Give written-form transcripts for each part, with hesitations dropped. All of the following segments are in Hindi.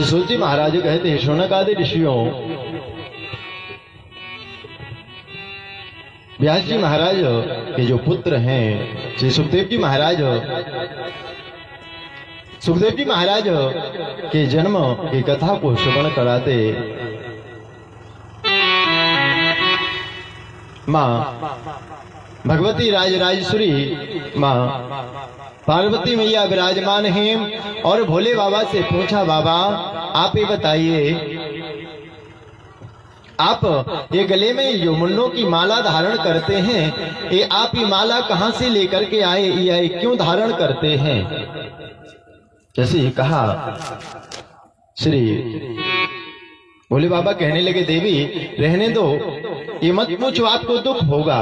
सूत जी महाराज कहते हैं, शौनक आदि ऋषियों, व्यास जी महाराज के जो पुत्र हैं श्री सुखदेव जी महाराज, सुखदेव जी महाराज के जन्म की कथा को श्रवण कराते माँ भगवती राजराजेश्वरी माँ पार्वती मैया विराजमान हैं और भोले बाबा से पूछा, बाबा आप ये बताइए, आप ये गले में जो मुंडों की माला धारण करते हैं, ये आप ये माला कहां से लेकर के आए या क्यों धारण करते हैं? जैसे ही कहा, श्री भोले बाबा कहने लगे, देवी रहने दो, ये मत पूछो, आपको दुख होगा।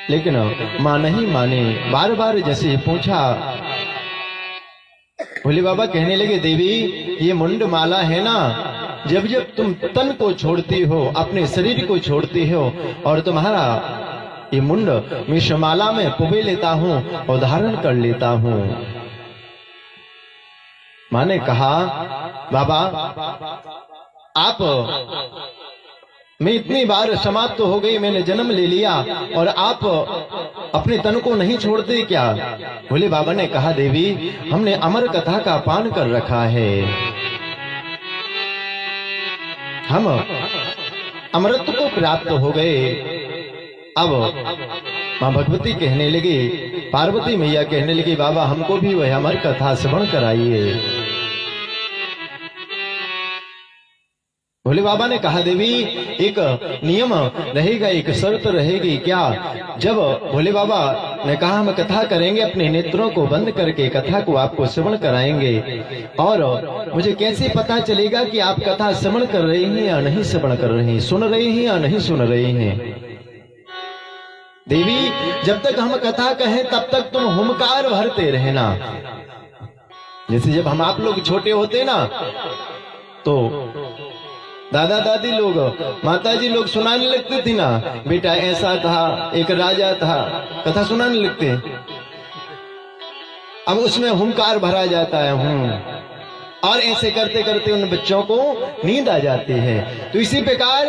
लेकिन मां नहीं माने, बार बार जैसे पूछा, भोले बाबा कहने लगे, देवी ये मुंड माला है ना, जब जब तुम तन को छोड़ती हो, अपने शरीर को छोड़ती हो, और तुम्हारा ये मुंड मैं माला में पुबे लेता हूं और धारण कर लेता हूं। मां ने कहा, बाबा आप, मैं इतनी बार समाप्त तो हो गई, मैंने जन्म ले लिया और आप अपने तन को नहीं छोड़ते क्या? भोले बाबा ने कहा, देवी हमने अमर कथा का पान कर रखा है, हम अमृत को प्राप्त हो गए। अब मां भगवती कहने लगी, पार्वती मैया कहने लगी, बाबा हमको भी वह अमर कथा श्रवण कराइए। भोले बाबा ने कहा, देवी एक नियम रहेगा, एक शर्त रहेगी। क्या? जब भोले बाबा ने कहा हम कथा करेंगे, अपने नेत्रों को बंद करके कथा को आपको श्रवण कराएंगे, और मुझे कैसे पता चलेगा कि आप कथा श्रवण कर रहे हैं या नहीं श्रवण कर रहे हैं, सुन रहे हैं या नहीं सुन रहे हैं? देवी जब तक हम कथा कहें तब तक तुम हुंकार भरते रहना। जैसे जब हम आप लोग छोटे होते ना, तो दादा दादी लोग, माता जी लोग सुनाने लगते थी ना, बेटा ऐसा था, एक राजा था, कथा सुनाने लगते। अब उसमें हुंकार भरा जाता है, और ऐसे करते करते उन बच्चों को नींद आ जाती है। तो इसी प्रकार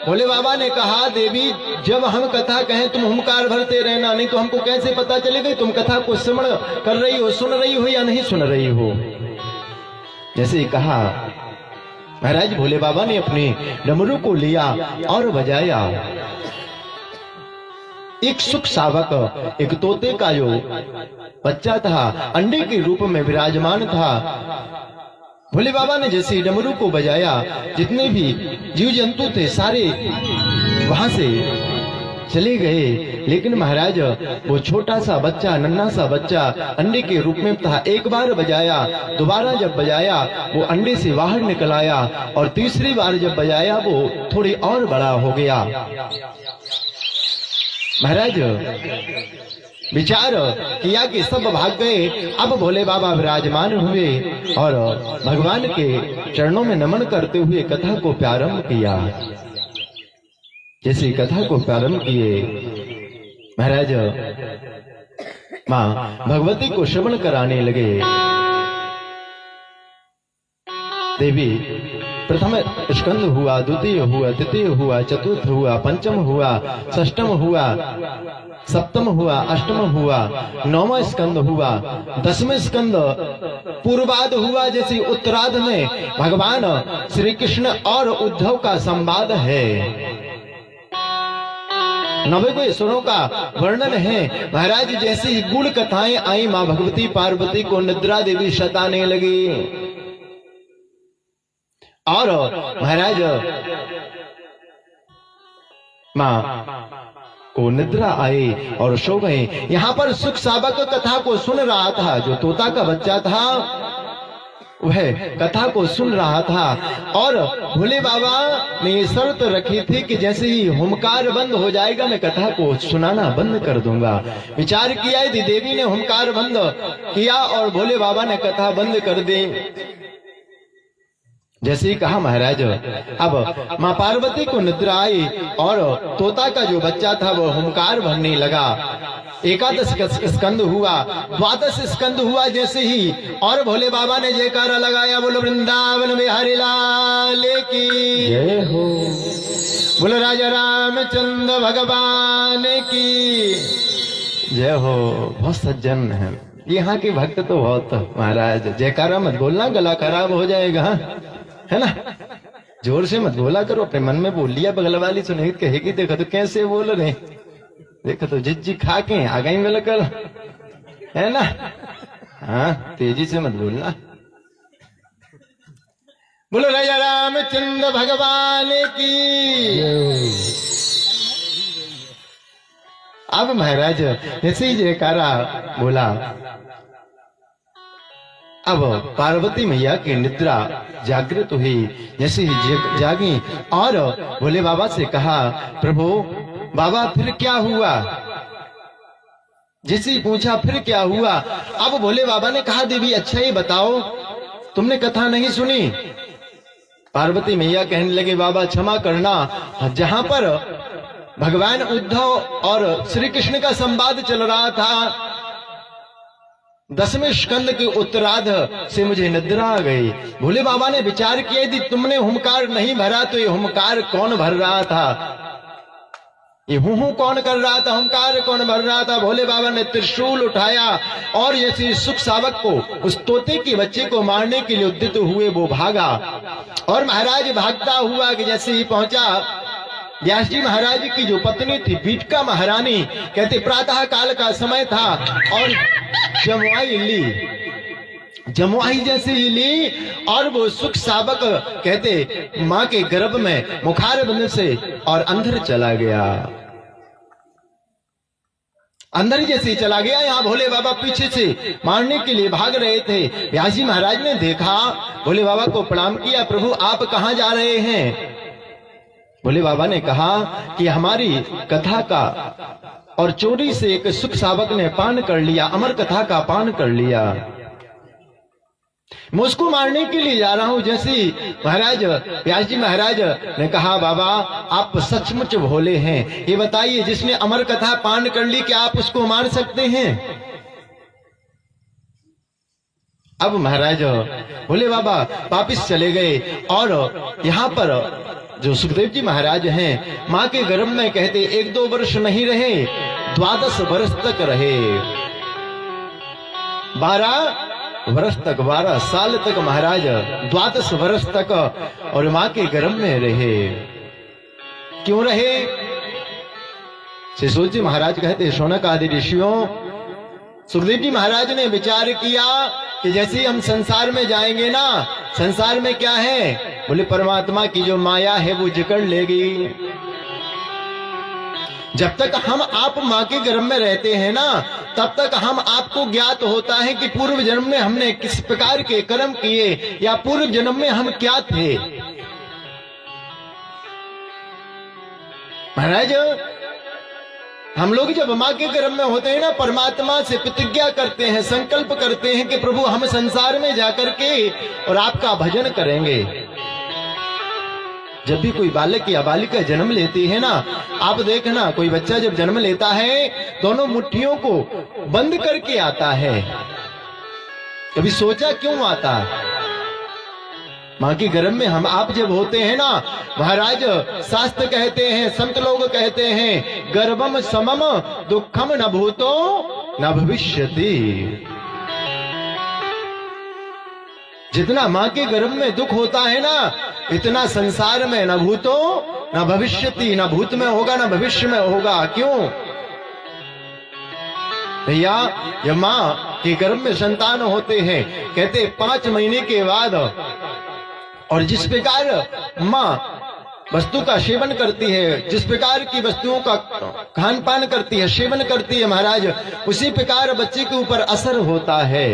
भोले बाबा ने कहा, देवी जब हम कथा कहें तुम हुंकार भरते रहना, नहीं तो हमको कैसे पता चलेगा तुम कथा को श्रवण कर रही हो, सुन रही हो या नहीं सुन रही हो। जैसे कहा, महाराज भोले बाबा ने अपने डमरू को लिया और बजाया। एक सुख सावक, एक तोते का जो बच्चा था, अंडे के रूप में विराजमान था। भोले बाबा ने जैसे डमरू को बजाया, जितने भी जीव जंतु थे सारे वहां से चले गए। लेकिन महाराज वो छोटा सा बच्चा, नन्हा सा बच्चा अंडे के रूप में था। एक बार बजाया, दोबारा जब बजाया वो अंडे से बाहर निकल आया, और तीसरी बार जब बजाया वो थोड़ी और बड़ा हो गया। महाराज विचार किया कि सब भाग गए। अब भोले बाबा विराजमान हुए और भगवान के चरणों में नमन करते हुए कथा को प्रारंभ किया। जैसे कथा को प्रारंभ किए, महाराज मां भगवती को श्रवण कराने लगे। देवी प्रथम स्कंद हुआ, द्वितीय हुआ, तृतीय हुआ, चतुर्थ हुआ, पंचम हुआ, षष्टम हुआ, सप्तम हुआ, अष्टम हुआ, नौवां स्कंद हुआ, 10वें स्कंद पूर्वाध हुआ। जैसे उत्तराध में भगवान श्री कृष्ण और उद्धव का संवाद है, 90 स्वरों का वर्णन है। महाराज जैसी ही गुण कथाएं आई, मां भगवती पार्वती को निद्रा देवी सताने लगी, और महाराज मां को निद्रा आई और सो गए। यहाँ पर सुख सावक कथा को सुन रहा था, जो तोता का बच्चा था वह कथा को सुन रहा था, और भोले बाबा ने ये शर्त रखी थी कि जैसे ही हुंकार बंद हो जाएगा मैं कथा को सुनाना बंद कर दूंगा। विचार किया, यदि देवी ने हुंकार बंद किया और भोले बाबा ने कथा बंद कर दी। जैसे ही कहा महाराज, अब मां पार्वती को निद्रा आई और तोता का जो बच्चा था वो हुंकार भरने लगा। एकादश स्कंद हुआ, द्वादश स्कंद हुआ जैसे ही और भोले बाबा ने जयकारा लगाया, बोलो वृंदावन बिहारी लाल की जय हो, बोलो राजा रामचंद्र भगवान की जय हो। बहुत सज्जन है यहाँ के भक्त तो बहुत महाराज। जयकारा मत बोलना, गला खराब हो जाएगा, है ना। जोर से मत बोला करो, अपने मन में बोल लिया, बगल वाली सुनेगी कहेगी देखो तो कैसे बोल रहे, देखो तो जिज्जी खा के आ गई मिलकर, है ना। हाँ तेजी से मत बोलना। बोलो राजा रामचंद्र भगवान की। अब महाराज जैसे ही जयकारा बोला, अब पार्वती मैया की निद्रा जागृत हुई, जैसे ही जागी और भोले बाबा से कहा, प्रभु बाबा फिर क्या हुआ। जैसे ही पूछा फिर क्या हुआ, अब भोले बाबा ने कहा, देवी अच्छा ये बताओ तुमने कथा नहीं सुनी। पार्वती मैया कहने लगे, बाबा क्षमा करना, जहां पर भगवान उद्धव और श्री कृष्ण का संवाद चल रहा था, 10वें स्कंद के उत्तरार्ध से मुझे निद्रा आ गई। भोले बाबा ने विचार किया, यदि तुमने हुंकार नहीं भरा तो ये हुंकार कौन भर रहा था, ये हूं कौन कर रहा था, हुंकार कौन भर रहा था। भोले बाबा ने त्रिशूल उठाया और जैसे सुख सावक को, उस तोते के बच्चे को मारने के लिए उद्यत हुए, वो भागा और महाराज भागता हुआ कि जैसे ही पहुंचा, व्यास जी महाराज की जो पत्नी थी बीटका महारानी, कहते प्रातः काल का समय था और जमुआई ली, जमुआई जैसे ही ली और वो सुख सावक कहते माँ के गर्भ में मुखार बंद से और अंदर चला गया, अंदर जैसे ही चला गया। यहाँ भोले बाबा पीछे से मारने के लिए भाग रहे थे। व्यास जी महाराज ने देखा, भोले बाबा को प्रणाम किया, प्रभु आप कहाँ जा रहे हैं। भोले बाबा ने कहा कि हमारी कथा का और चोरी से एक सुख सावक ने पान कर लिया, अमर कथा का पान कर लिया, मैं उसको मारने के लिए जा रहा हूं। जैसे महाराज व्यास जी महाराज ने कहा, बाबा आप सचमुच भोले हैं, ये बताइए जिसने अमर कथा पान कर ली क्या आप उसको मार सकते हैं। अब महाराज भोले बाबा वापिस चले गए और यहाँ पर जो सुखदेव जी महाराज हैं, माँ के गर्भ में कहते 1-2 वर्ष नहीं रहे, 12 वर्ष तक रहे, 12 वर्ष तक, 12 साल तक महाराज 12 वर्ष तक और माँ के गर्भ में रहे। क्यों रहे। शिशुल जी महाराज कहते, शौनक आदि ऋषियों, सुखदेव जी महाराज ने विचार किया कि जैसे हम संसार में जाएंगे ना, संसार में क्या है, बोले परमात्मा की जो माया है वो जकड़ लेगी। जब तक हम आप माँ के गर्भ में रहते हैं ना, तब तक हम आपको ज्ञात होता है कि पूर्व जन्म में हमने किस प्रकार के कर्म किए या पूर्व जन्म में हम क्या थे। महाराज हम लोग जब माँ के गर्भ में होते हैं ना, परमात्मा से प्रतिज्ञा करते हैं, संकल्प करते हैं कि प्रभु हम संसार में जाकर के और आपका भजन करेंगे। जब भी कोई बालक या बालिका जन्म लेती है ना, आप देखना कोई बच्चा जब जन्म लेता है दोनों मुट्ठियों को बंद करके आता है। कभी सोचा क्यों आता है। माँ के गर्भ में हम आप जब होते हैं ना, महाराज शास्त्र कहते हैं, संत लोग कहते हैं, गर्भम समम दुखम न भूतो न भविष्यति। जितना माँ के गर्भ में दुख होता है ना, इतना संसार में न भूतो न भविष्यति, न भूत में होगा न भविष्य में होगा। क्यों भैया, जब माँ के गर्भ में संतान होते हैं, कहते 5 महीने के बाद, और जिस प्रकार माँ वस्तु का सेवन करती है, जिस प्रकार की वस्तुओं का खान पान करती है, सेवन करती है महाराज, उसी प्रकार बच्चे के ऊपर असर होता है।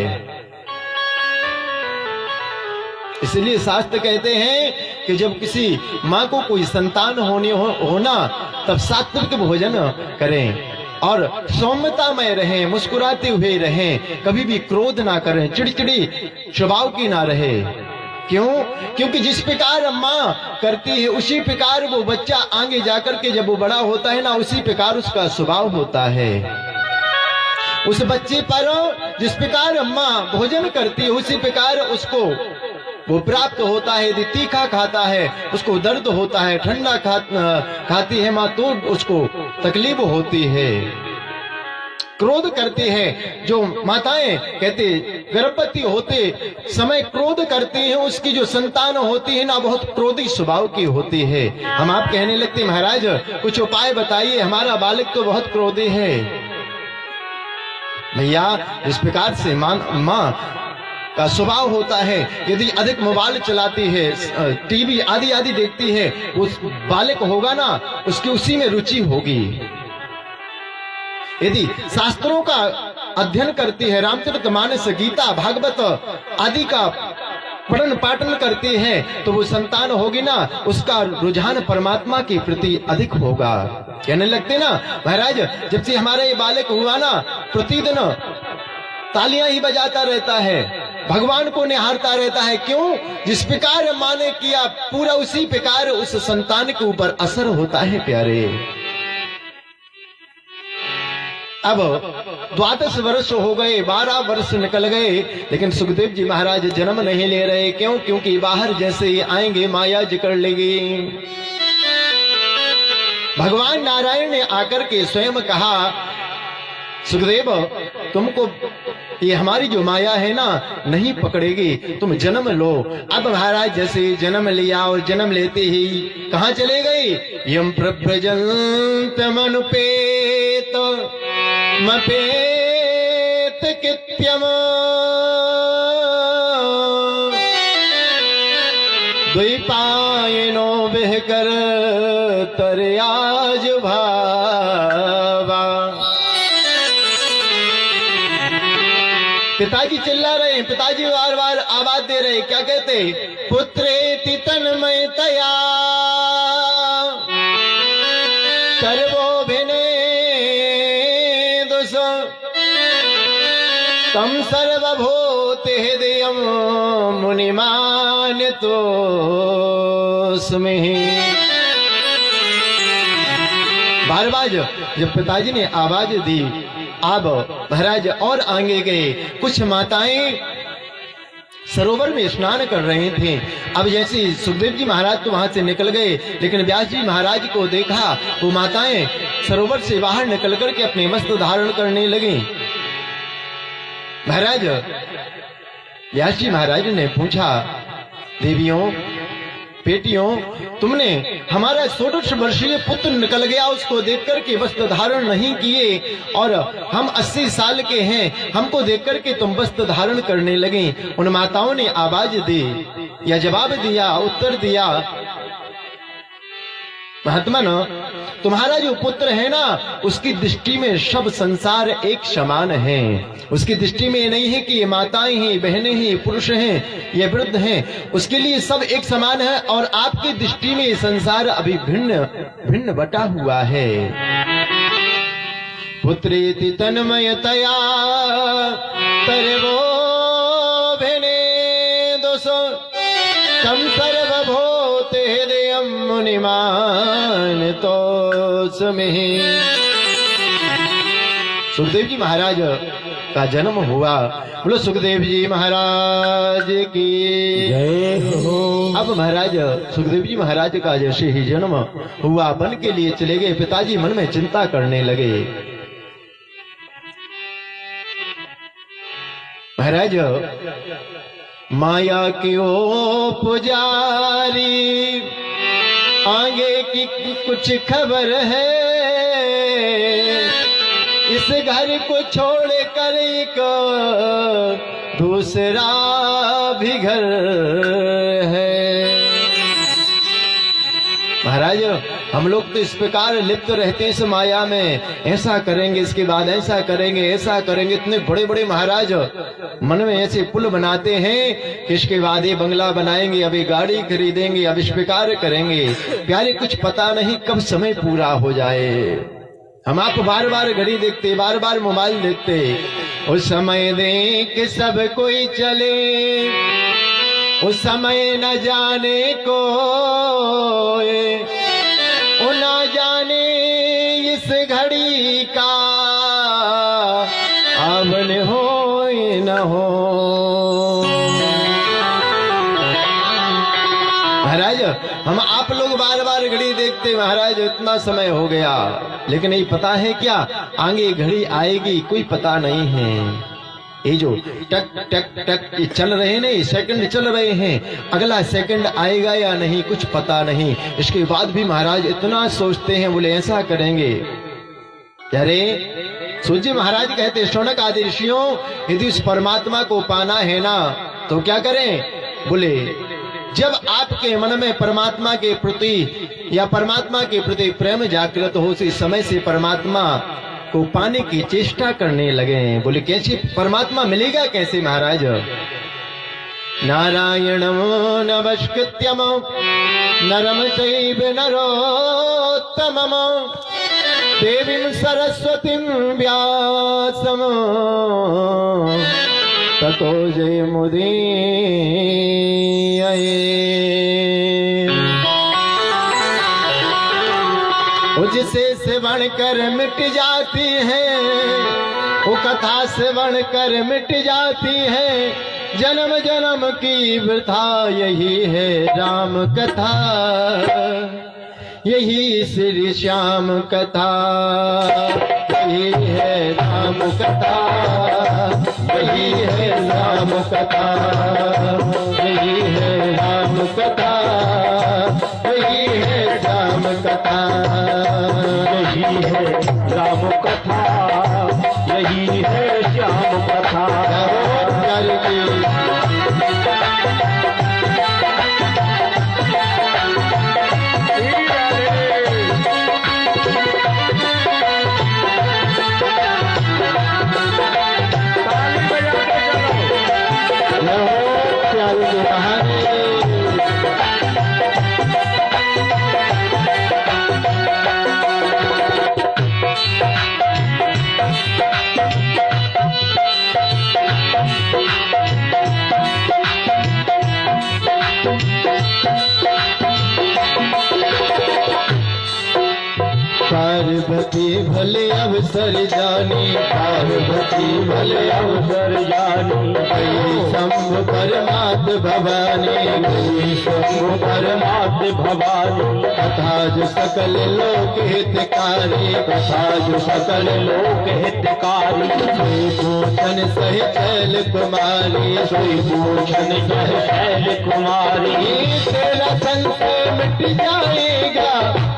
इसलिए शास्त्र कहते हैं कि जब किसी माँ को कोई संतान होना तब सात्विक भोजन करें और सौम्यता में रहें, मुस्कुराते हुए रहें, कभी भी क्रोध ना करें, चिड़चिड़ी स्वभाव की ना रहे। क्यों? क्योंकि जिस प्रकार माँ करती है उसी प्रकार वो बच्चा आगे जाकर के जब वो बड़ा होता है ना, उसी प्रकार उसका स्वभाव होता है। उस बच्चे पर जिस प्रकार अम्मा भोजन करती है उसी प्रकार उसको वो प्राप्त होता है। यदि तीखा खाता है उसको दर्द होता है, ठंडा खाती है माँ तो उसको तकलीफ होती है। क्रोध करती है, जो माताएं कहते गर्भवती होते समय क्रोध करती हैं, उसकी जो संतान होती है ना बहुत क्रोधी स्वभाव की होती है। हम आप कहने लगते महाराज कुछ उपाय बताइए, हमारा बालक तो बहुत क्रोधी है। भैया इस प्रकार से माँ का स्वभाव होता है, यदि अधिक मोबाइल चलाती है, टीवी आदि आदि देखती है, उस बालक होगा ना उसकी उसी में रुचि होगी। यदि शास्त्रों का अध्ययन करती है, रामचरितमानस, गीता, भागवत आदि का पठन पाठन करती है, तो वो संतान होगी ना उसका रुझान परमात्मा के प्रति अधिक होगा। कहने लगते ना महाराज जब से हमारा ये बालक हुआ ना प्रतिदिन तालियां ही बजाता रहता है, भगवान को निहारता रहता है। क्यों? जिस प्रकार माँ ने किया पूरा उसी प्रकार उस संतान के ऊपर असर होता है। प्यारे अब 12 वर्ष हो गए, 12 वर्ष निकल गए, लेकिन सुखदेव जी महाराज जन्म नहीं ले रहे। क्यों? क्योंकि बाहर जैसे ही आएंगे माया जकड़ लेगी। भगवान नारायण ने आकर के स्वयं कहा सुखदेव तुमको ये हमारी जो माया है ना नहीं पकड़ेगी, तुम जन्म लो। अब महाराज जैसे जन्म लिया और जन्म लेते ही कहाँ चले गए? यम प्रव्रजंत मनुपेत मपेत कित्यम द्वैपायनो बहकर तरयाज भावा। पिताजी चिल्ला रहे हैं, पिताजी बार बार आवाज दे रहे, क्या कहते? पुत्रेति तन्मयतया सर्वोभिने दुष तम सर्वभूते हृदयम मुनिमान तो बार बार जब पिताजी ने आवाज दी, अब महाराज और आगे गए। कुछ माताएं सरोवर में स्नान कर रहे थे। अब जैसे सुखदेव जी महाराज तो वहां से निकल गए, लेकिन व्यास जी महाराज को देखा, वो माताएं सरोवर से बाहर निकल करके अपने वस्त्र धारण करने लगी। महाराज व्यास जी महाराज ने पूछा, देवियों बेटियों तुमने हमारा 16 वर्षीय पुत्र निकल गया, उसको देख करके वस्त्र धारण नहीं किए, और हम 80 साल के हैं, हमको देख करके तुम वस्त्र धारण करने लगे। उन माताओं ने आवाज दी या जवाब दिया, उत्तर दिया, महात्मन तुम्हारा जो पुत्र है ना उसकी दृष्टि में सब संसार एक समान है। उसकी दृष्टि में नहीं है कि ये माताएं हैं, बहनें हैं, पुरुष हैं, ये वृद्ध हैं, उसके लिए सब एक समान है। और आपकी दृष्टि में संसार अभी भिन्न भिन्न बटा हुआ है। पुत्रेति तन्मयतया तरवो भेने दोषो तम सर्वभूते हृदयम मुनिमान तो सुखदेव जी महाराज का जन्म हुआ। बोलो सुखदेव जी महाराज की जय हो। अब महाराज सुखदेव जी महाराज का जैसे ही जन्म हुआ, वन के लिए चले गए। पिताजी मन में चिंता करने लगे, महाराज माया की ओ पुजारी आगे की कुछ खबर है, इस घर को छोड़ कर एक दूसरा भी घर है। महाराज हम लोग तो इस प्रकार लिप्त रहते हैं इस माया में, ऐसा करेंगे इसके बाद ऐसा करेंगे, ऐसा करेंगे। इतने बड़े बड़े महाराज मन में ऐसे पुल बनाते हैं कि इसके बाद ये बंगला बनाएंगे, अभी गाड़ी खरीदेंगे, अब इस प्रकार करेंगे। प्यारे कुछ पता नहीं कब समय पूरा हो जाए। हम आप बार बार घड़ी देखते, बार बार मोबाइल देखते, उस समय देख सब कोई चले, उस समय न जाने को न जाने इस घड़ी का महाराज हम आप लोग बार बार घड़ी देखते महाराज इतना समय हो गया, लेकिन ये पता है क्या आगे घड़ी आएगी कोई पता नहीं है। ये जो टक टक टक ये चल रहे हैं ना, ये सेकंड चल रहे हैं, अगला सेकंड आएगा या नहीं कुछ पता नहीं। इसके बाद भी महाराज इतना सोचते हैं, बोले ऐसा करेंगे। अरे सूर्य महाराज कहते शौनक आदि ऋषियों यदि उस परमात्मा को पाना है ना तो क्या करें? बोले जब आपके मन में परमात्मा के प्रति या परमात्मा के प्रति प्रेम जागृत हो, उसी समय से परमात्मा को पाने की चेष्टा करने लगे। बोले कैसे परमात्मा मिलेगा कैसे महाराज? नारायणं नमस्कृत्यं नरं चैव नरोत्तमं देवीं सरस्वतीं व्यासं ततो जयमुदीरये। जिसे श्रवण कर मिट जाती है, वो कथा श्रवण कर मिट जाती है, जन्म जन्म की वृथा यही है राम कथा, यही श्री श्याम कथा, यही है राम कथा, यही है राम कथा, यही है राम कथा, यही है राम कथा, यही है राम कथा, यही है श्याम कथा। पार्वती भले अवसर जानी, पार्वती भले अवसर जानी, गई शंभु परमात भवानी, गई शंभु परमात भवानी, कथा जो सकल लोक हितकारी, कथा जो सकल लोक हितकारी, सोई भूषण सह शैल कुमारी, सोई भूषण सह शैल कुमारी, तेरा संशय मिट जाएगा,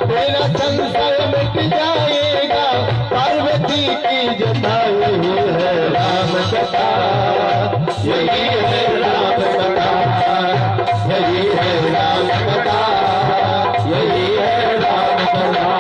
तेरा संशय मिट जाएगा, पार्वती की जटा यही है राम कथा, यही है राम कथा, यही है राम कथा, यही है राम कथा।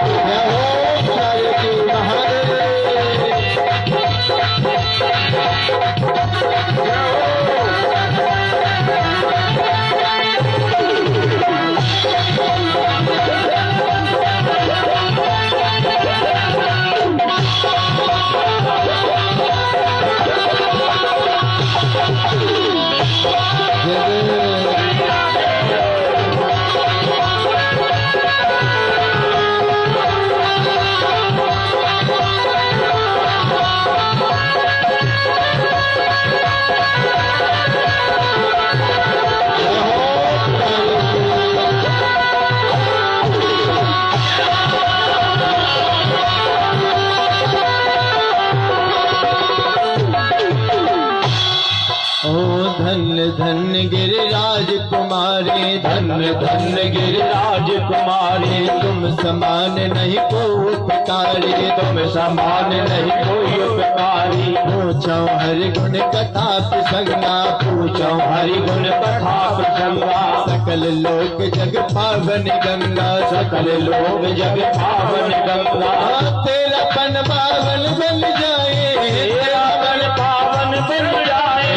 धन्य धन्य गिरिराज कुमारी, धन्य धन्य गिरिराज कुमारी, तुम समान नहीं को उपकारी, तुम समान नहीं कोई उपकारी, पूछो हरि गुण कथा प्रसंगा, पूछो हरि गुण कथा प्रसंगा, सकल लोक जग पावन गंगा, सकल लोक जग पावन गंगा, तेरा पन पावन बन जाए, तेरा मन पावन बन जाए,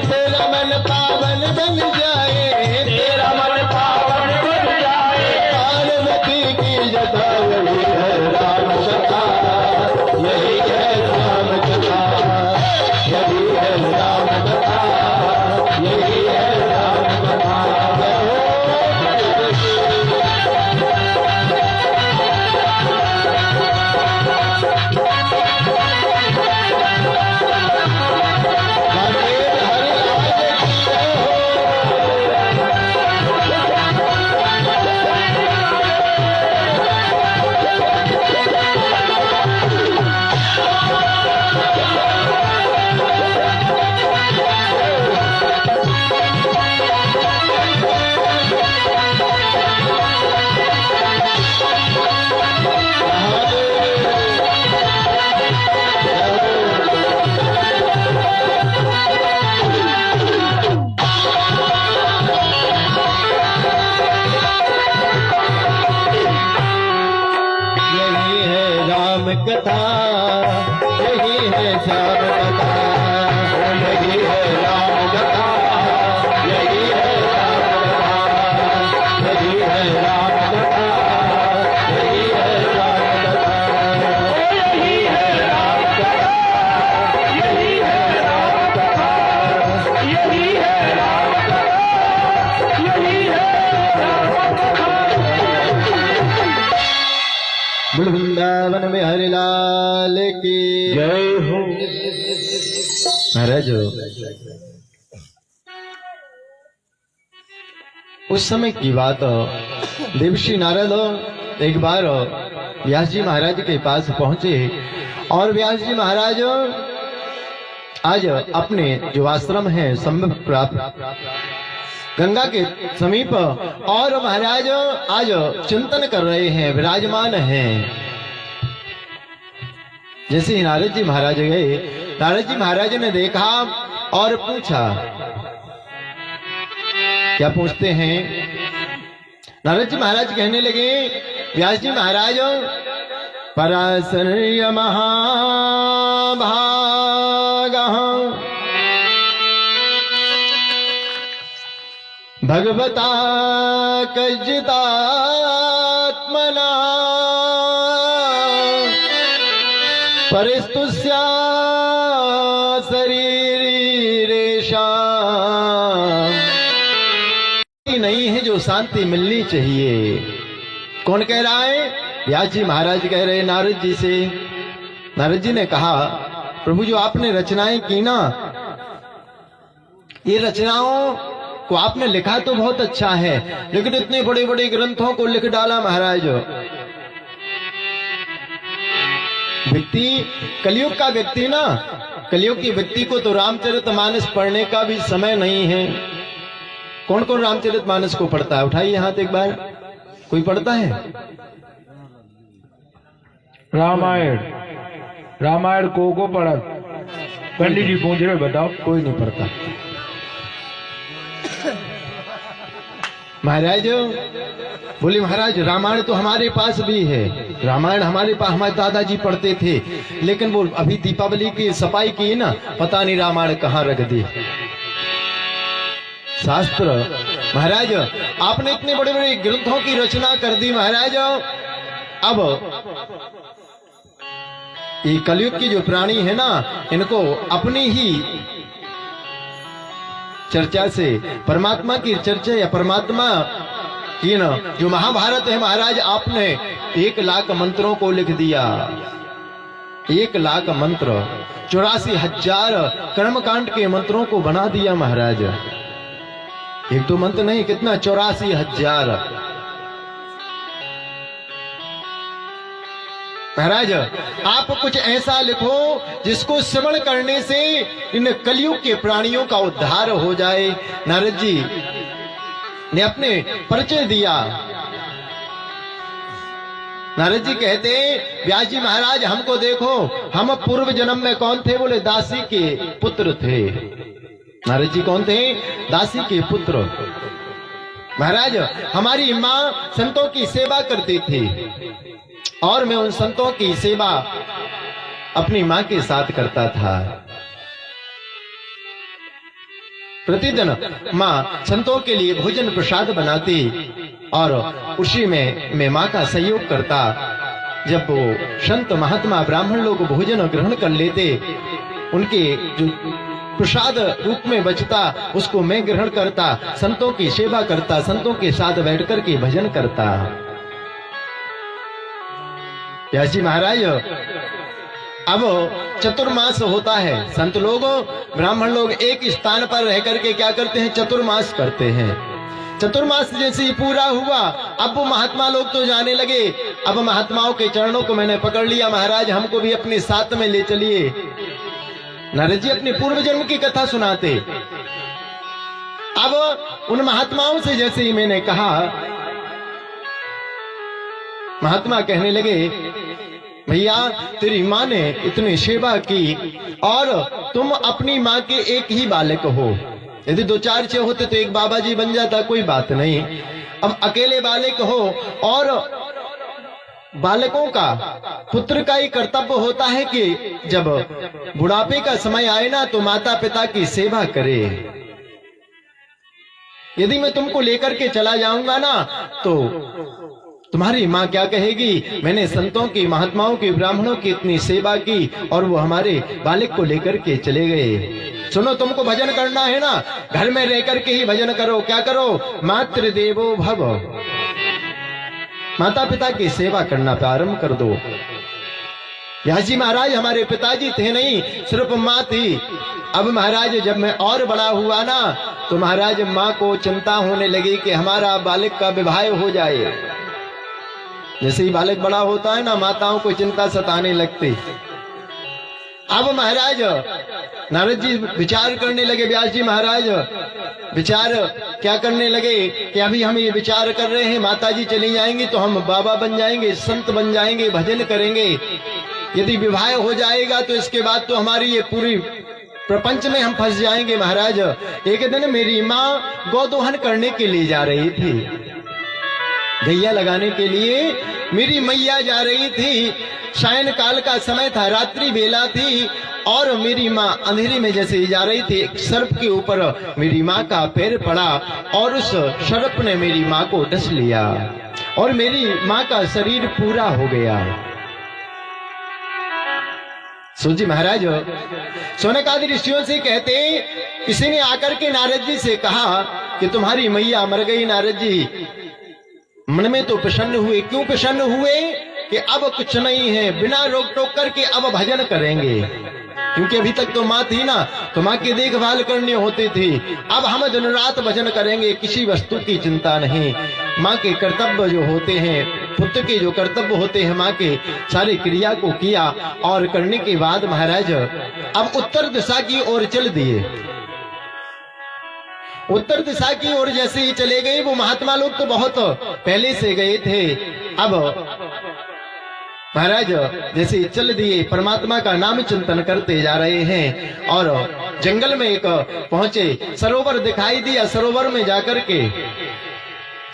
तेरा मन पावन बन जाए, तेरा मन पावन बन जाए, पार्वती की जटा यही है राम कथा, यही है राम कथा, यही है राम कथा, यही है राम कथा। कथा, यही है श्याम कथा, यही है राम कथा, यही है राम कथा, यही है राम कथा, यही है राम कथा, यही है राम कथा, यही है राम कथा, यही है राम कथा, यही है राम कथा। वृंदावन में हरिलाल की जय हो। महाराज, उस समय की बात, देवर्षि नारद एक बार व्यास जी महाराज के पास पहुंचे और व्यास जी महाराज आज अपने जो आश्रम है संभव प्राप्त गंगा के समीप, और महाराज आज चिंतन कर रहे हैं, विराजमान हैं। जैसे ही नारद जी महाराज गए, नारद जी महाराज ने देखा और पूछा। क्या पूछते हैं? नारद जी महाराज कहने लगे, व्यास जी महाराज, पराशर्य महाभागः भगवता कज्जितात्मना परिस्तुस्या शरीरेषाम् नहीं है जो शांति मिलनी चाहिए। कौन कह रहा है? व्यास जी महाराज कह रहे नारद जी से। नारद जी ने कहा, प्रभु जो आपने रचनाएं की ना, ये रचनाओं को आपने लिखा तो बहुत अच्छा है, लेकिन इतने बड़े बड़े ग्रंथों को लिख डाला महाराज। व्यक्ति, कलयुग का व्यक्ति ना, कलयुग की व्यक्ति को तो रामचरितमानस पढ़ने का भी समय नहीं है। कौन कौन रामचरितमानस को पढ़ता है? उठाइए हाथ एक बार। कोई पढ़ता है? रामायण, रामायण को पढ़ा? पंडित जी पूछ रहे, बताओ। कोई नहीं पढ़ता। महाराज बोले, महाराज रामायण तो हमारे पास भी है, रामायण हमारे पास, हमारे दादाजी पढ़ते थे, लेकिन वो अभी दीपावली की सफाई की ना, पता नहीं रामायण कहाँ रख दी। शास्त्र, महाराज आपने इतने बड़े बड़े ग्रंथों की रचना कर दी महाराज। अब ये कलयुग की जो प्राणी है ना, इनको अपनी ही चर्चा से परमात्मा की चर्चा, या परमात्मा की ना जो महाभारत है महाराज, आपने 1,00,000 मंत्रों को लिख दिया। 1,00,000 मंत्र, 84,000 कर्मकांड के मंत्रों को बना दिया महाराज। एक दो मंत्र नहीं, कितना? 84,000। महाराज आप कुछ ऐसा लिखो जिसको श्रवण करने से इन कलयुग के प्राणियों का उद्धार हो जाए। नारद जी ने अपने परिचय दिया। नारद जी कहते, व्यास जी महाराज हमको देखो, हम पूर्व जन्म में कौन थे? बोले दासी के पुत्र थे। नारद जी कौन थे? दासी के पुत्र। महाराज हमारी माँ संतों की सेवा करती थी और मैं उन संतों की सेवा अपनी माँ के साथ करता था। प्रतिदिन माँ संतों के लिए भोजन प्रसाद बनाती और उसी में मैं माँ का सहयोग करता। जब वो संत महात्मा ब्राह्मण लोग भोजन ग्रहण कर लेते, उनके जो प्रसाद रूप में बचता उसको मैं ग्रहण करता, संतों की सेवा करता, संतों के साथ बैठकर के भजन करता। व्यास जी महाराज अब चतुर्मास होता है, संत लोग ब्राह्मण लोग एक स्थान पर रह करके क्या करते हैं? चतुर्मास करते हैं। चतुर्मास जैसे ही पूरा हुआ, अब वो महात्मा लोग तो जाने लगे। अब महात्माओं के चरणों को मैंने पकड़ लिया, महाराज हमको भी अपने साथ में ले चलिए। नारद जी अपने पूर्व जन्म की कथा सुनाते। अब उन महात्माओं से जैसे ही मैंने कहा, महात्मा कहने लगे, भैया तेरी माँ ने इतनी सेवा की और तुम अपनी माँ के एक ही बालक हो। यदि 2-4 होते तो एक बाबा जी बन जाता, कोई बात नहीं। अब अकेले बालक हो और बालकों का, पुत्र का ही कर्तव्य होता है कि जब बुढ़ापे का समय आए ना तो माता पिता की सेवा करे। यदि मैं तुमको लेकर के चला जाऊंगा ना तो तुम्हारी माँ क्या कहेगी, मैंने संतों की, महात्माओं की, ब्राह्मणों की इतनी सेवा की और वो हमारे बालक को लेकर के चले गए। सुनो, तुमको भजन करना है ना, घर में रह करके ही भजन करो। क्या करो, मातृ देवो भव, माता पिता की सेवा करना प्रारंभ कर दो। व्यास जी महाराज हमारे पिताजी थे नहीं, सिर्फ माँ थी। अब महाराज जब मैं और बड़ा हुआ ना तो महाराज माँ को चिंता होने लगी कि हमारा बालक का विवाह हो जाए। जैसे ही बालक बड़ा होता है ना, माताओं को चिंता सताने लगती। अब महाराज नारद जी विचार करने लगे, व्यास जी महाराज विचार क्या करने लगे कि अभी हम ये विचार कर रहे हैं, माता जी चली जाएंगी तो हम बाबा बन जाएंगे, संत बन जाएंगे, भजन करेंगे। यदि विवाह हो जाएगा तो इसके बाद तो हमारी ये पूरी प्रपंच में हम फंस जाएंगे। महाराज एक दिन मेरी माँ गौदोहन करने के लिए जा रही थी, गैया लगाने के लिए मेरी मैया जा रही थी। सायन काल का समय था, रात्रि बेला थी और मेरी माँ अंधेरे में जैसे जा रही थी, एक सर्प के ऊपर मेरी माँ का पैर पड़ा और उस सर्प ने मेरी माँ को डस लिया और मेरी माँ का शरीर पूरा हो गया। सुजी महाराज सोनकादि ऋषियों से कहते, किसी ने आकर के नारद जी से कहा कि तुम्हारी मैया मर गई। नारद जी मन में तो प्रसन्न हुए। क्यों प्रसन्न हुए कि अब कुछ नहीं है, बिना रोक टोक करके अब भजन करेंगे। क्योंकि अभी तक तो माँ थी ना, तो माँ की देखभाल करनी होती थी। अब हम दिन रात भजन करेंगे, किसी वस्तु की चिंता नहीं। माँ के कर्तव्य जो होते हैं, पुत्र के जो कर्तव्य होते हैं, माँ के सारी क्रिया को किया और करने के बाद महाराज अब उत्तर दिशा की ओर चल दिए। उत्तर दिशा की ओर जैसे ही चले गए, वो महात्मा लोग तो बहुत पहले से गए थे। अब महाराज जैसे चल दिए, परमात्मा का नाम चिंतन करते जा रहे हैं और जंगल में एक पहुंचे, सरोवर दिखाई दिया। सरोवर में जाकर के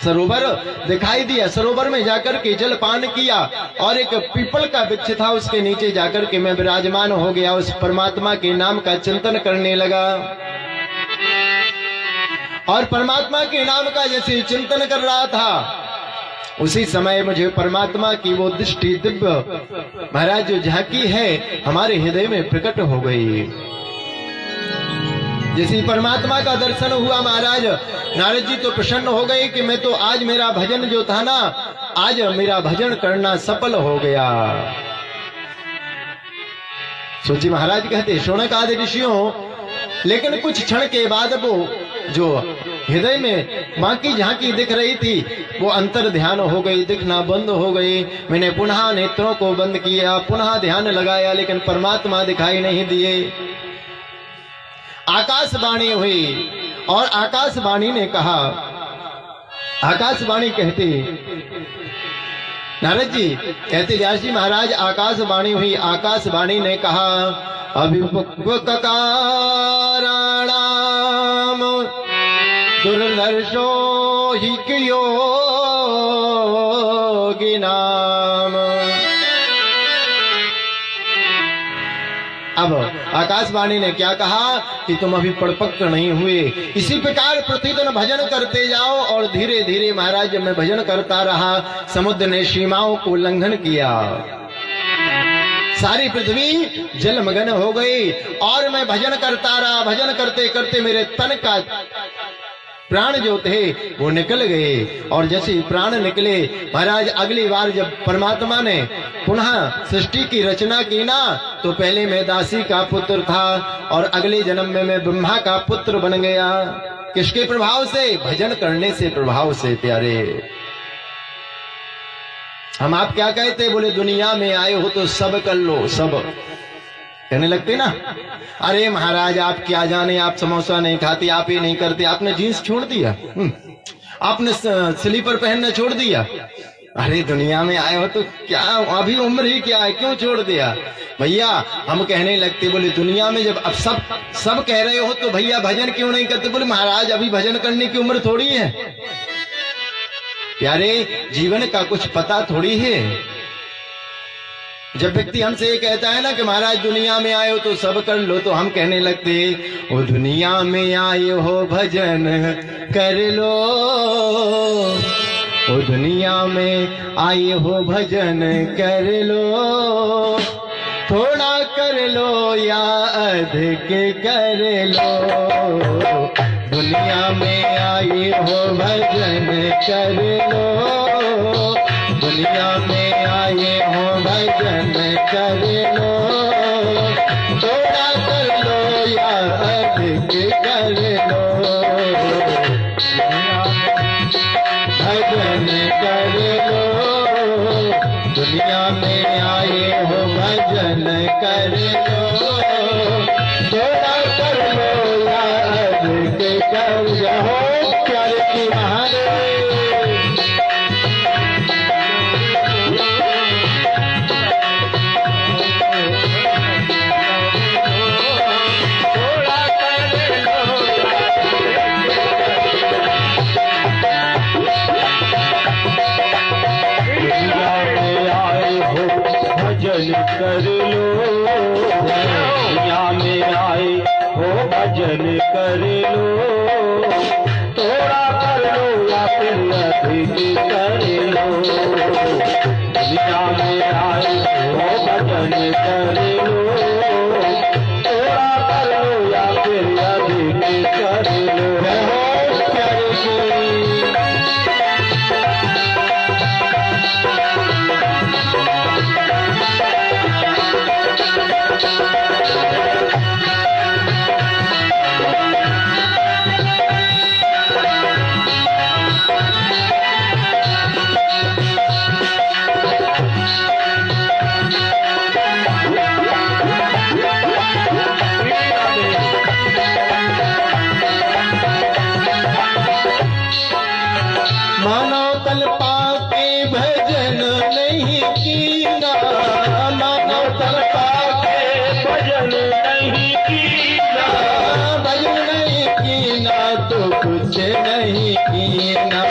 सरोवर दिखाई दिया, सरोवर में जाकर के जल पान किया और एक पीपल का वृक्ष था, उसके नीचे जाकर के मैं विराजमान हो गया, उस परमात्मा के नाम का चिंतन करने लगा। और परमात्मा के नाम का जैसे चिंतन कर रहा था, उसी समय मुझे परमात्मा की वो दृष्टि, दिव्य महाराज जो झांकी है, हमारे हृदय में प्रकट हो गई। जैसे परमात्मा का दर्शन हुआ महाराज, नारद जी तो प्रसन्न हो गए कि मैं तो आज मेरा भजन जो था ना, आज मेरा भजन करना सफल हो गया। सूजी महाराज कहते, शौनकादि ऋषियों, लेकिन कुछ क्षण के बाद वो जो हृदय में माँ की झांकी दिख रही थी, वो अंतर ध्यान हो गई, दिखना बंद हो गई। मैंने पुनः नेत्रों को बंद किया, पुनः ध्यान लगाया, लेकिन परमात्मा दिखाई नहीं दिए। आकाशवाणी हुई और आकाशवाणी ने कहा, आकाशवाणी कहती, नारद जी कहते, व्यास जी महाराज आकाशवाणी हुई, आकाशवाणी ने कहा, अभिपक्वकाराणाम दुर्दर्शो हि योगिनाम। अब आकाशवाणी ने क्या कहा कि तुम अभी परिपक्व नहीं हुए, इसी प्रकार प्रतिदिन भजन करते जाओ। और धीरे धीरे महाराज जब मैं भजन करता रहा, समुद्र ने सीमाओं को उल्लंघन किया, सारी पृथ्वी जलमग्न हो गई और मैं भजन करता रहा। भजन करते करते मेरे तन का प्राण जो थे वो निकल गए और जैसे प्राण निकले महाराज, अगली बार जब परमात्मा ने पुनः सृष्टि की रचना की ना, तो पहले मैं दासी का पुत्र था और अगले जन्म में मैं ब्रह्मा का पुत्र बन गया। किसके प्रभाव से? भजन करने से प्रभाव से। प्यारे, हम आप क्या कहते, बोले दुनिया में आए हो तो सब कर लो, सब कहने लगते ना। अरे महाराज आप क्या जाने, आप समोसा नहीं खाते, आप ये नहीं करते, आपने जीन्स छोड़ दिया, आपने स्लीपर पहनना छोड़ दिया। अरे दुनिया में आए हो तो क्या, अभी उम्र ही क्या है, क्यों छोड़ दिया? भैया हम कहने लगते, बोले दुनिया में जब अब सब कह रहे हो तो भैया भजन क्यों नहीं करते? बोले महाराज अभी भजन करने की उम्र थोड़ी है। प्यारे, जीवन का कुछ पता थोड़ी है। जब व्यक्ति हमसे ये कहता है ना कि महाराज दुनिया में आए हो तो सब कर लो, तो हम कहने लगते ओ दुनिया में आए हो भजन कर लो, ओ दुनिया में आए हो भजन कर लो, थोड़ा कर लो या अधिक कर लो, दुनिया में आए हो भजन कर लो, दुनिया में आए हो भजन कर लो, थोड़ा कर लो या अधिक कर लो, भजन कर लो, दुनिया में आए हो भजन कर लो, थोड़ा कर लो या अधिक कर लो, प्यारे की महादेव। कर लो, दुनिया में आए हो भजन कर लो, थोड़ा कर लो या फिर अधिक कर लो, दुनिया में आए हो भजन कर लो, थोड़ा कर लो या फिर अधिक कर लो, मानो तल पाके भजन नहीं कीना, मानो तल पाके भजन नहीं कीना, भजन नहीं कीना तो कुछ नहीं कीना,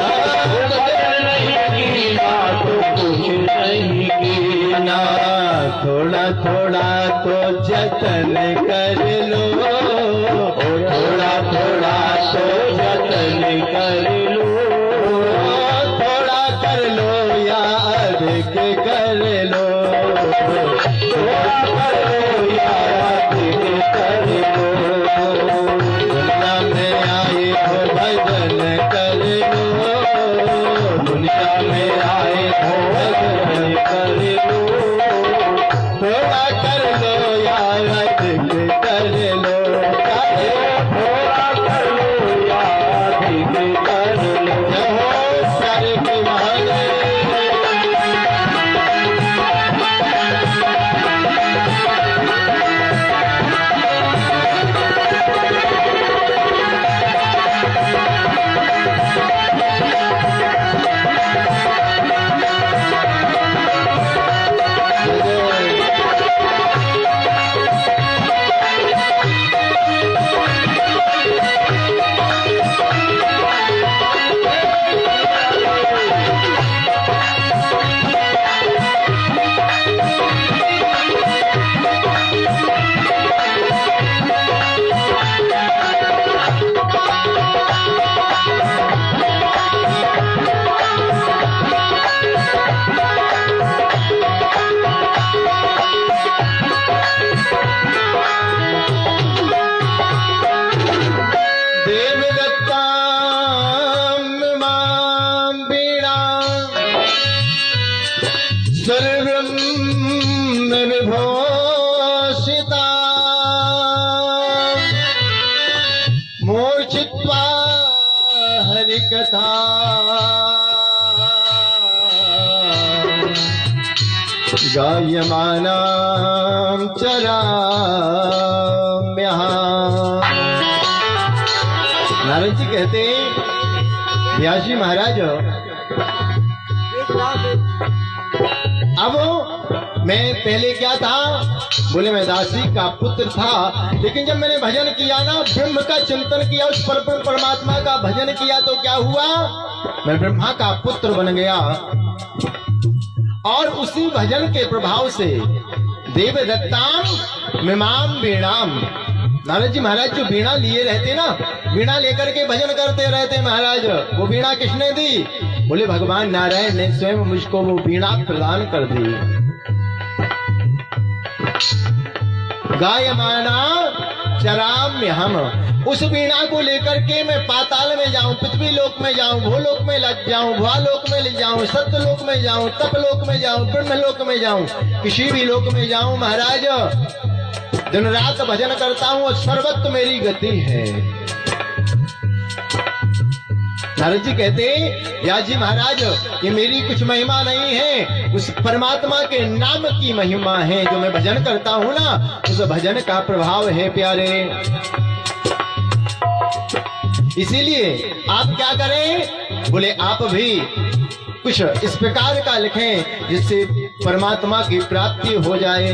भजन नहीं कीना तो कुछ नहीं कीना, थोड़ा थोड़ा तो जतन कर लो, थोड़ा थोड़ा तो जतन कर लो, थोड़ा कर लो या अधिक कर लो, थोड़ा कर लो या अधिक कर लो, दुनिया में आए हो भजन कर लो, दुनिया में आए हो भजन कर लो, थोड़ा कर लो या अधिक कर लो, थोड़ा कर लो या अधिक कर लो, प्यारे की महादेव। सर्वब्रह्म विभूषिता मूर्छित्वा हरिकथा गायमानां चराम्यः। नारद जी कहते व्यास जी महाराज अब मैं पहले क्या था, बोले मैं दासी का पुत्र था, लेकिन जब मैंने भजन किया ना, ब्रह्म का चिंतन किया, उस परमात्मा का भजन किया तो क्या हुआ, मैं ब्रह्मा का पुत्र बन गया। और उसी भजन के प्रभाव से देवदत्ताम मिमाम वीणाम, नारद जी महाराज जो वीणा लिए रहते ना, वीणा लेकर के भजन करते रहते महाराज, वो वीणा किसने दी? बोले भगवान नारायण ने स्वयं मुझको वो वीणा प्रदान कर दी। गायमाना चराम्य हम, उस वीणा को लेकर के मैं पाताल में जाऊं, पृथ्वी लोक में जाऊं, भूलोक में लग जाऊं, भुआलोक में जाऊं, सत्यलोक में जाऊं, तपलोक में जाऊं, ब्रह्मलोक में जाऊं, किसी भी लोक में जाऊं महाराज, दिन रात भजन करता हूं और सर्वत्र मेरी गति है। नारद जी कहते व्यास जी महाराज, ये मेरी कुछ महिमा नहीं है, उस परमात्मा के नाम की महिमा है। जो मैं भजन करता हूं ना, उस भजन का प्रभाव है प्यारे। इसीलिए आप क्या करें? बोले आप भी कुछ इस प्रकार का लिखें जिससे परमात्मा की प्राप्ति हो जाए।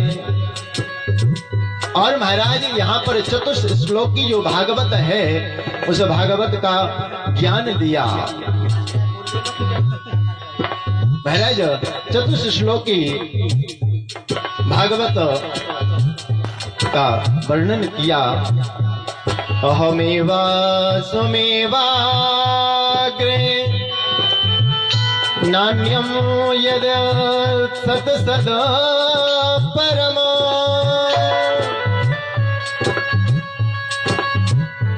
और महाराज यहाँ पर चतुर्थ श्लोक की जो भागवत है, उस भागवत का ज्ञान दिया महाराज। चतुर्थ श्लोक की भागवत का वर्णन किया। अहमेवा सुमेवाग्रे नान्यम यद सत सद परम।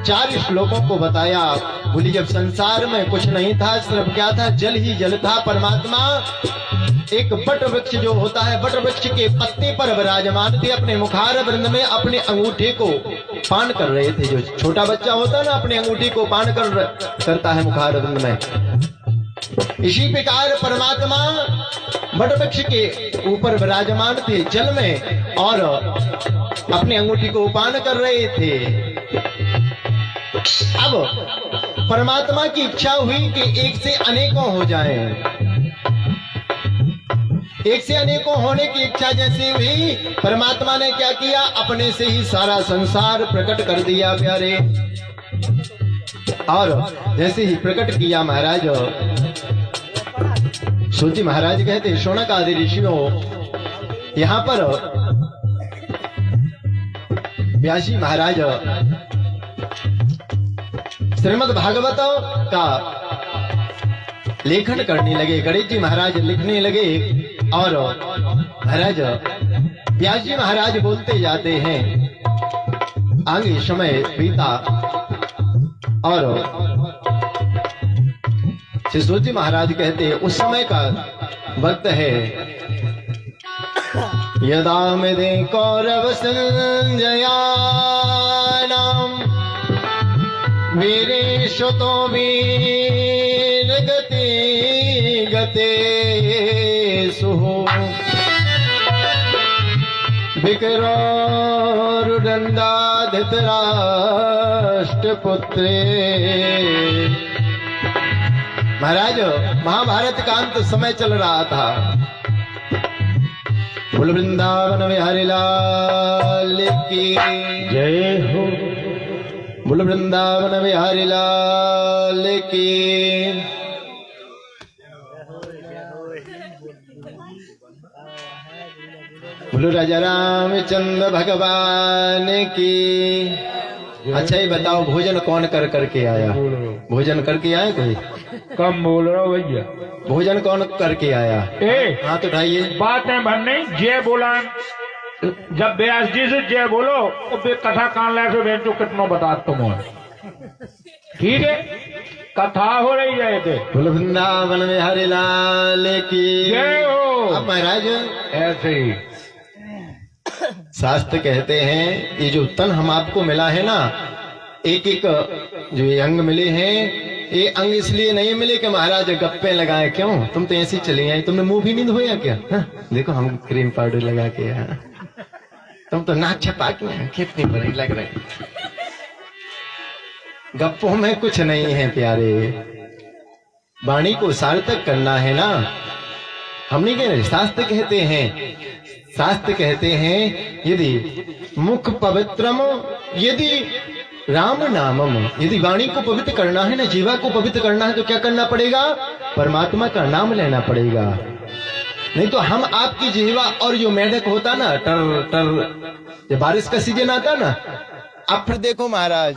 4 श्लोकों को बताया। बोली जब संसार में कुछ नहीं था, सिर्फ क्या था? जल ही जल था। परमात्मा एक बट वृक्ष जो होता है, बट वृक्ष के पत्ते पर विराजमान थे। अपने मुखार वृंद में अपने अंगूठे को पान कर रहे थे। जो छोटा बच्चा होता है ना, अपने अंगूठी को पान करता है मुखार वृंद में। इसी प्रकार परमात्मा बट वृक्ष के ऊपर विराजमान थे जल में, और अपने अंगूठी को पान कर रहे थे। अब परमात्मा की इच्छा हुई कि एक से अनेकों हो जाएं। एक से अनेकों होने की इच्छा जैसी हुई, परमात्मा ने क्या किया? अपने से ही सारा संसार प्रकट कर दिया प्यारे। और जैसे ही प्रकट किया महाराज, सूची महाराज कहते शौनक आदि ऋषियों, यहाँ पर व्यास जी महाराज श्रीमद् भागवत का लेखन करने लगे। गणेश जी महाराज लिखने लगे, और महाराज व्यास जी महाराज बोलते जाते हैं। आगे समय बीता और शिशुजी महाराज कहते उस समय का वक्त है। यदा मेदे कौरव संजयानाम वीरेशतो वीर गते गते सुहो विकरो रुदंदा धृतराष्ट्र पुत्रे। महाराज महाभारत का अंत समय चल रहा था। बोल वृंदावन बिहारी लाल की जय हो। बोल वृंदावन बिहारी लाल की। बोलो राजा रामचंद्र भगवान की। अच्छा ही बताओ, भोजन कौन कर करके आया? भोजन करके आया कोई? कम बोल रहा हो भैया। भोजन कौन करके आया? हाथ उठाइए। बात है भरने जय बोला। जब व्यास जी से जय बोलो तो फिर कथा कान ला से बेचो कितना बता तुम। ठीक है, कथा हो रही है। बोल वृंदावन में हरे लाल की जय हो। अब महाराज ऐसे ही शास्त्र कहते हैं, ये जो तन हम आपको मिला है ना, एक एक जो ये अंग मिले हैं, ये अंग इसलिए नहीं मिले कि महाराज गप्पे लगाए। क्यों? तुम तो ऐसी चली आई, तुमने मुंह भी नहीं धोया क्या? देखो हम क्रीम पाउडर लगा के यहाँ, तुम तो नाक छपा के कितनी बड़ी लग रही। गप्पों में कुछ नहीं है प्यारे, वाणी को सार्थक करना है ना। हम नहीं कह रहे, शास्त्र कहते हैं, शास्त्र कहते हैं यदि मुख पवित्रम यदि राम नामम, यदि वाणी को पवित्र करना है ना, जीवा को पवित्र करना है, तो क्या करना पड़ेगा? परमात्मा का नाम लेना पड़ेगा। नहीं तो हम आपकी जिह्वा और जो मेढक होता ना टर टर, जब बारिश का सीजन आता ना, आप फिर देखो महाराज